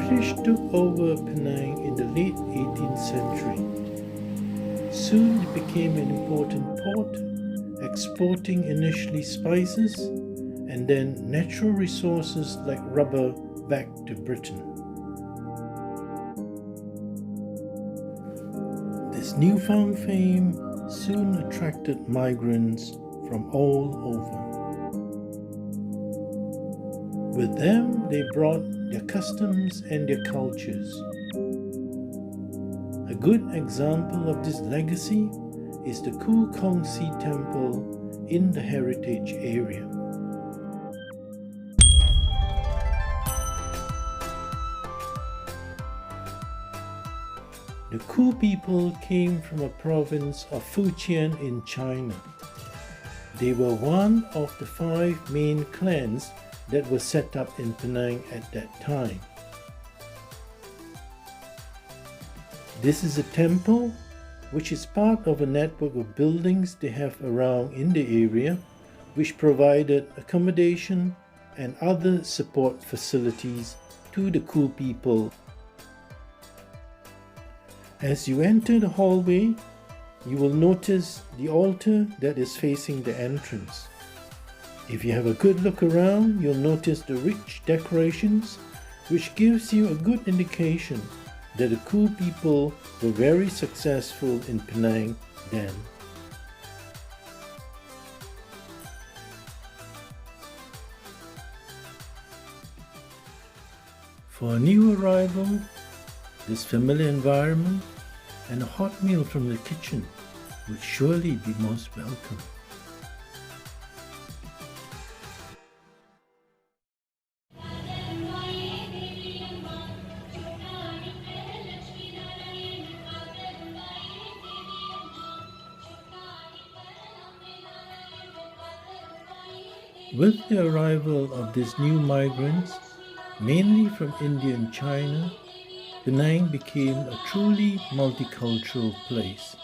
British took over Penang in the late 18th century. Soon it became an important port, exporting initially spices and then natural resources like rubber back to Britain. This newfound fame soon attracted migrants from all over. With them, they brought their customs and their cultures. A good example of this legacy is the Ku Kong Si Temple in the heritage area. The Ku people came from a province of Fujian in China. They were one of the 5 main clans that were set up in Penang at that time. This is a temple which is part of a network of buildings they have around in the area, which provided accommodation and other support facilities to the Ku people. As you enter the hallway, you will notice the altar that is facing the entrance. If you have a good look around, you'll notice the rich decorations, which gives you a good indication that the Ku people were very successful in Penang then. For a new arrival, this familiar environment and a hot meal from the kitchen would surely be most welcome. With the arrival of these new migrants, mainly from India and China, Penang became a truly multicultural place.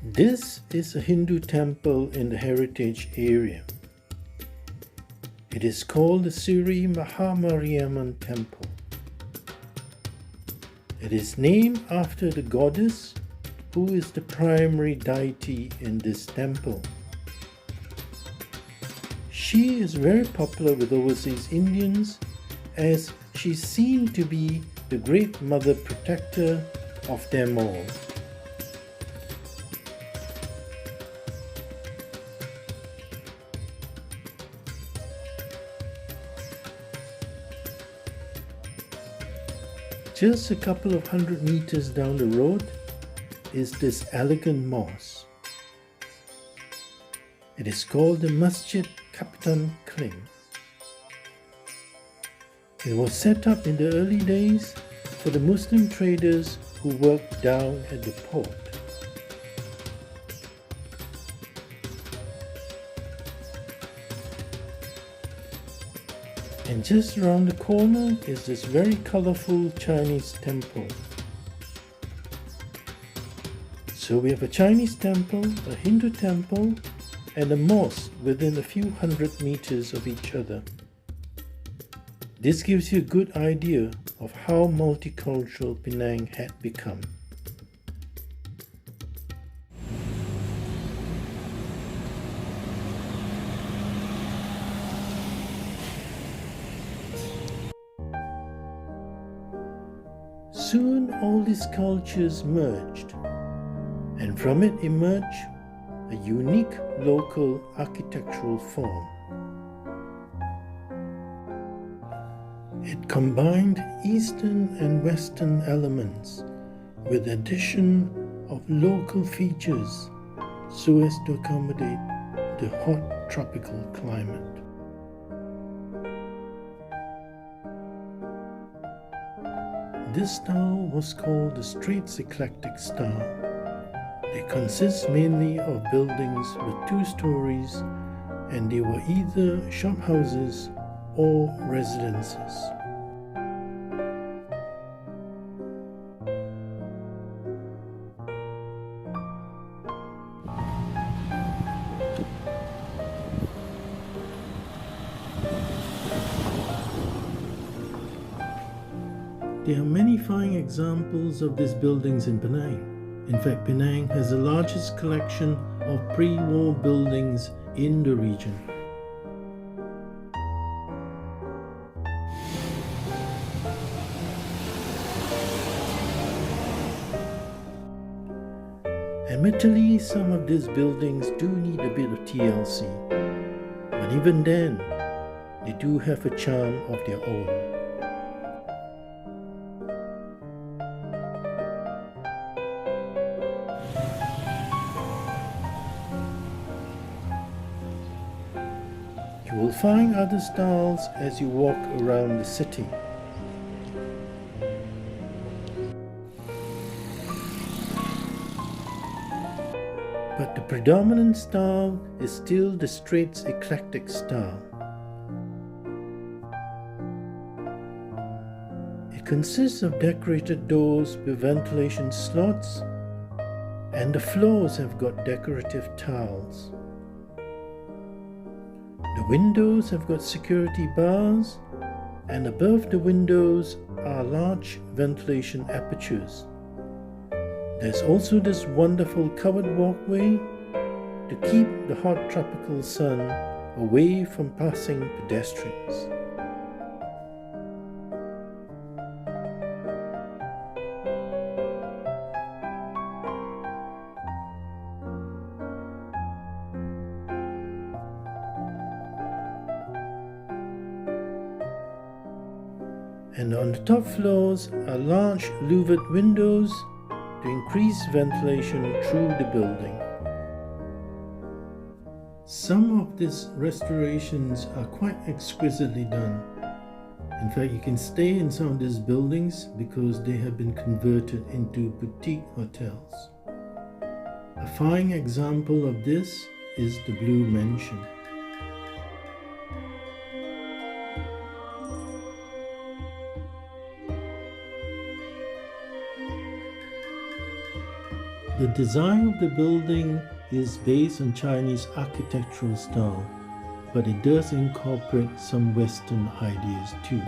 This is a Hindu temple in the heritage area. It is called the Sri Mahamariamman Temple. It is named after the goddess who is the primary deity in this temple. She is very popular with overseas Indians as she is seen to be the great mother protector of them all. Just a couple of 100 meters down the road is this elegant mosque. It is called the Masjid Kapitan Kling. It was set up in the early days for the Muslim traders who worked down at the port. And just around the corner is this very colorful Chinese temple. So we have a Chinese temple, a Hindu temple, and a mosque within a few 100 meters of each other. This gives you a good idea of how multicultural Penang had become. Soon all these cultures merged, and from it emerged a unique local architectural form. It combined Eastern and Western elements with addition of local features so as to accommodate the hot tropical climate. This style was called the Straits Eclectic style. It consists mainly of buildings with 2 stories, and they were either shophouses or residences. There are many fine examples of these buildings in Penang. In fact, Penang has the largest collection of pre-war buildings in the region. Admittedly, some of these buildings do need a bit of TLC, but even then, they do have a charm of their own. You will find other styles as you walk around the city. But the predominant style is still the Straits eclectic style. It consists of decorated doors with ventilation slots, and the floors have got decorative tiles. The windows have got security bars, and above the windows are large ventilation apertures. There's also this wonderful covered walkway to keep the hot tropical sun away from passing pedestrians. And on the top floors are large louvered windows to increase ventilation through the building. Some of these restorations are quite exquisitely done. In fact, you can stay in some of these buildings because they have been converted into boutique hotels. A fine example of this is the Blue Mansion. The design of the building is based on Chinese architectural style, but it does incorporate some Western ideas too.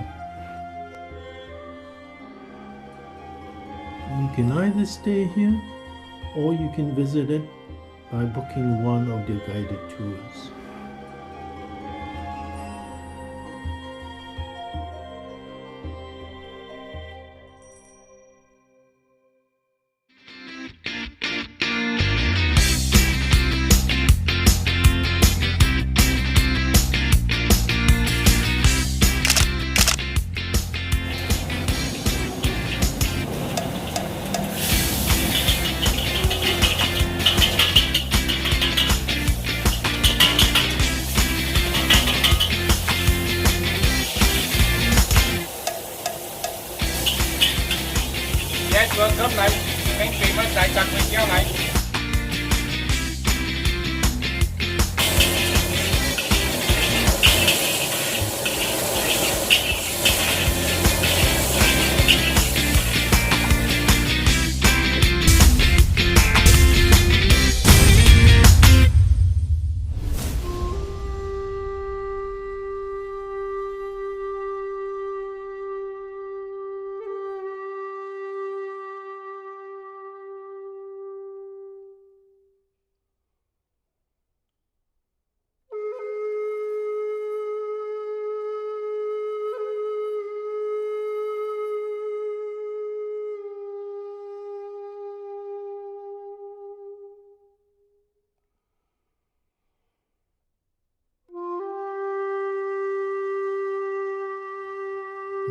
You can either stay here or you can visit it by booking one of their guided tours. Yes, vừa cướp này, anh chị mới chạy chặt mình keo này.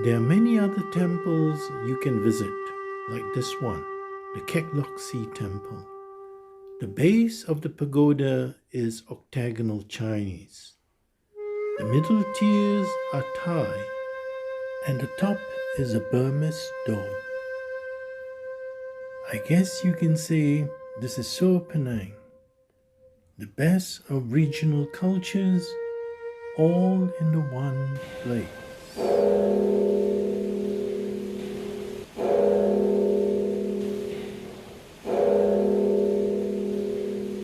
There are many other temples you can visit, like this one, the Kek Lok Si Temple. The base of the pagoda is octagonal Chinese. The middle tiers are Thai, and the top is a Burmese dome. I guess you can say this is so Penang, the best of regional cultures, all in the one place.